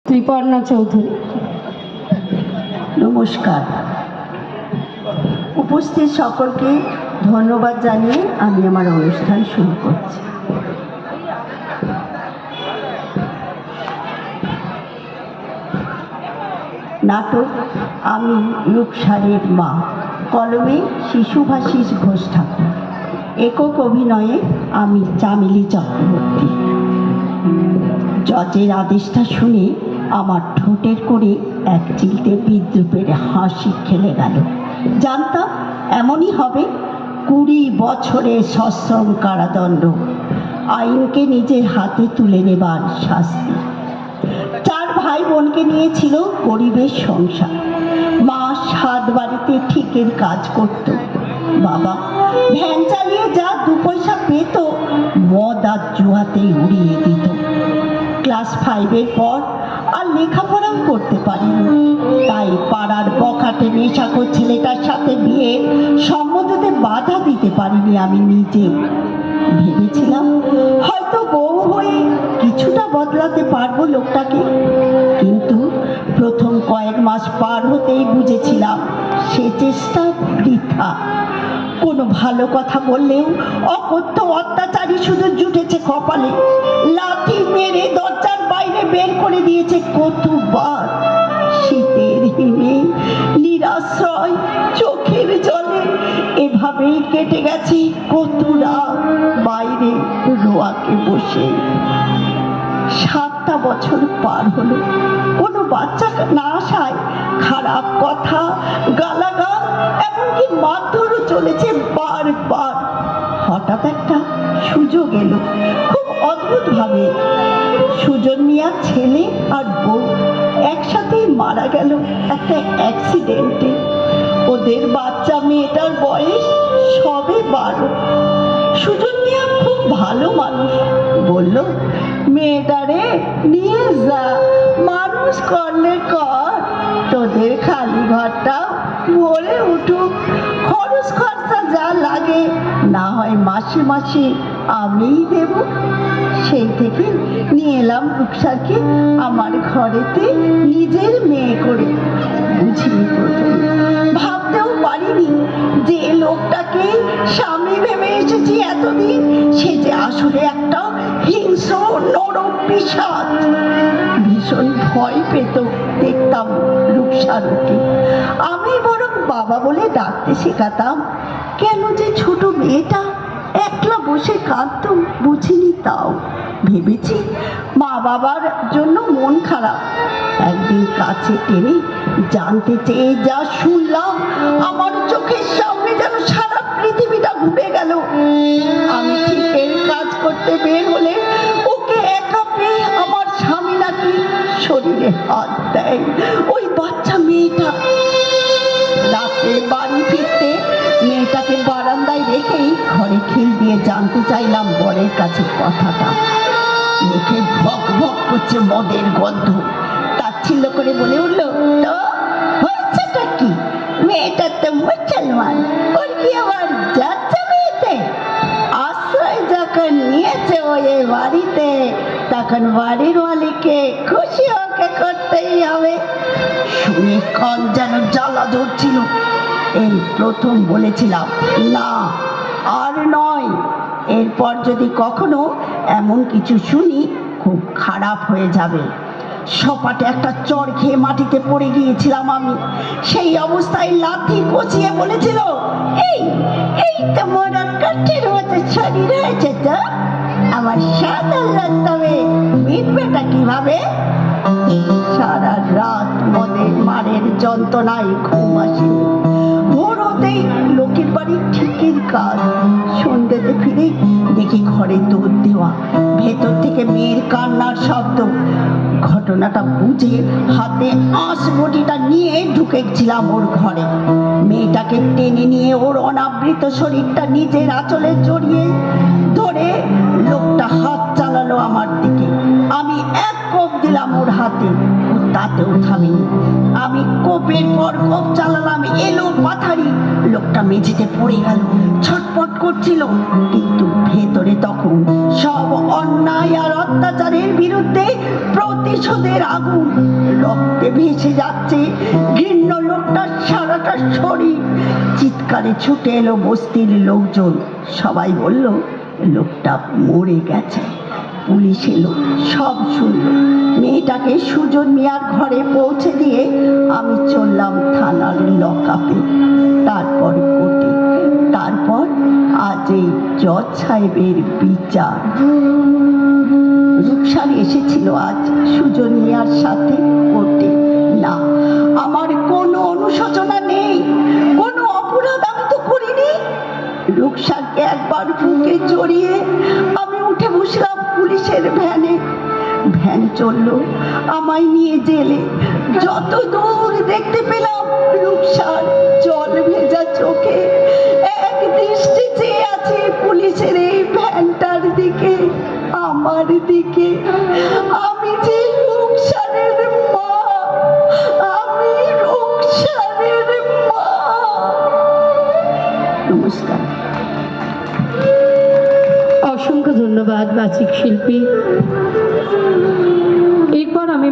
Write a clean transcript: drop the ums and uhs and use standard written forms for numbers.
ত্রিপর্ণা চৌধুরী। নমস্কার। উপস্থিত সকলকে ধন্যবাদ জানিয়ে আমি আমার অনুষ্ঠান শুরু করছি। নাটক আমি রূপসারের মা, কলমে শিশুভাষিস ঘোষ ঠাকুর, একক অভিনয়ে আমি চামেলি চক্রবর্তী। জজের আদেশটা শুনে আমার ঠোঁটের করে এক চিলতে বিদ্রুপের হাসি খেলে গেল। জানতাম এমনই হবে। 20 বছরের সশ্রম কারাদণ্ড, আইনকে নিজের হাতে তুলে নেবার শাস্তি। 4 ভাই বোনকে নিয়েছিল গরিবের সংসার। মা 7 বাড়িতে ঠিকের কাজ করত। বাবা ভ্যান চালিয়ে যা 2 পয়সা পেত মদ আর জুয়াতেই উড়িয়ে দিত। ক্লাস 5-এর পর আর লেখাপড়াও করতে পারিনি। তাই পাড়ার বখাটে নেশাখোর ছেলেটার সাথে বিয়ে সম্মতিতে বাধা দিতে পারিনি আমি নিজে। ভেবেছিলাম হয়তো বউ হয়ে কিছুটা বদলাতে পারবো লোকটাকে, কিন্তু প্রথম কয়েক মাস পার হতেই বুঝেছিলাম সে চেষ্টা বৃথা। কোনো ভালো কথা বললেও অকথ্য অত্যাচারী শুধু জুটেছে কপালে। লাথি মেরে দরজার বাইরে বের করে দিয়েছে কতবার। শীতের হিমে নিরাশ্রয় চোখের জলে এভাবেই কেটে গেছে কত রাত বাইরে রোয়াকে বসে। 7টা বছর পার হলো, কোনো বাচ্চা না আসায় খারাপ কথা, গালাগাল, এমনকি মারধরও চলেছে বারবার। হঠাৎ একটা সুযোগ এলো, খুব অদ্ভুত ভাবে। সুজন মিয়ার ছেলে আর বউ একসাথেই মারা গেল একটা অ্যাক্সিডেন্টে। ওদের বাচ্চা মেয়েটার বয়স সবে 12। সুজন মিয়া খুব ভালো মানুষ, বলল, মেয়েটারে নিয়ে যা, মানুষ করলে কর, তোদের খালি ঘরটা ভরে উঠুক, খরচ খরচা যা লাগে না হয় মাসে মাসে আমিই দেব। সেই থেকে নিয়ে এলাম রূপসারকে আমার ঘরেতে নিজের মেয়ে করে। বুঝিনি প্রথমে, ভাবতেও পারিনি যে লোকটাকে স্বামী ভেবে এসেছি এতদিন, সে যে আসলে একটা হিংস্র নরম পিশাচ। ভীষণ ভয় পেত দেখতাম রূপসারকে। আমি বরং বাবা বলে ডাকতে শেখাতাম। কেন যে ছোট মেয়েটা একলা বসে কাঁদত বুঝিনি। তাও ভেবেছি মা বাবার জন্য মন খারাপ। একদিন কাছে টেনে জানতে চেয়ে যা শুনলাম, আমার চোখের সামনে যেন সারা পৃথিবীটা ঘুরে গেল। আমি ঠিকের কাজ করতে বের হলে ওকে একা পেয়ে আমার স্বামী নাকি শরীরে হাত দেয়। ওই বাচ্চা মেয়েটা। রাতে বাড়ি ফিরতে মেয়েটাকে বারান্দায় রেখেই ঘরে খিল দিয়ে জানতে চাইলাম বরের কাছে কথাটা। মুখে ভক ভক করছে মদের গন্ধ। তাচ্ছিল্য করে বলে উঠল, তো হয়েছেটা কি? মেয়েটা তো মুসলমান, ওর কি আবার যাচ্ছে মেয়েতে? আশ্রয় যখন নিয়েছে ওই বাড়িতে, তখন বাড়ির মালিককে খুশি ওকে করতেই হবে। শুনে কান যেন জ্বালা ধরছিল। এই প্রথম বলেছিলাম, না আর নয়। এরপর যদি কখনো এমন কিছু শুনি খুব খারাপ হয়ে যাবে। সপাটে একটা চড় খেয়ে মাটিতে পড়ে গিয়েছিলাম আমি। সেই অবস্থায় লাথি কচিয়ে বলেছিল, এই এই তো মরার কাঠের মতো শরীর হয়েছে, তো আমার সাদা তবে মিটবেটা কিভাবে? সারা রাত মদের মারের যন্ত্রণায় ঘুম আসেনি। ভোর হতেই লোকের বাড়ি ঠিকের কাজ। সন্ধ্যেতে ফিরে দেখি ঘরে দৌড় দেওয়া, ভেতর থেকে মেয়ের কান্নার শব্দ। ঘটনাটা বুঝে হাতে আঁশবটিটা নিয়ে ঢুকেছিলাম ওর ঘরে। মেয়েটাকে টেনে নিয়ে ওর অনাবৃত শরীরটা নিজের আঁচলে জড়িয়ে ধরে লোকটা হাত চালালো আমার দিকে। আমি এক কোপ দিলাম ওর হাতে, ও তাতেও থামেনি। আমি কোপের পর কোপ চালালাম, এলো পাথারি, লোকটা মেঝেতে পড়ে গেল, ছটপট করছিল, কিন্তু ভেতরে তখন সব অন্যায় আর অত্যাচারের বিরুদ্ধে প্রতিশোধের আগুন। রক্তে ভেসে যাচ্ছে ঘৃণ্য লোকটার সারাটা শরীর। চিৎকারে ছুটে এলো বস্তির লোকজন, সবাই বলল লোকটা মরে গেছে। পুলিশ এলো, সব শুনলো। মেয়েটাকে সুজন মিয়ার ঘরে পৌঁছে দিয়ে আমি চললাম থানার লকআপে, তারপর কোর্টে, তারপর আজ এই জজ সাহেবের বিচার। রূপসার এসেছিল আজ সুজন মিয়ার সাথে কোর্টে। না, আমার কোনো অনুশোচনা নেই, কোনো অপরাধ আমি তো করিনি। রূপসাকে একবার বুকে জড়িয়ে আমি উঠে বসলাম পুলিশের ভ্যানে। ভ্যান চললো আমায় নিয়ে জেলে। যত দূর দেখতে পেলাম রূপসার জল ভেজা চোখে এক দৃষ্টি চেয়ে আছে পুলিশের এই ভ্যানটার দিকে, আমার দিকে। আমি যে রূপসারের মা, আমি রূপসারের মা। নমস্কার। অসংখ্য ধন্যবাদ বাচিক শিল্পী। এরপর আমি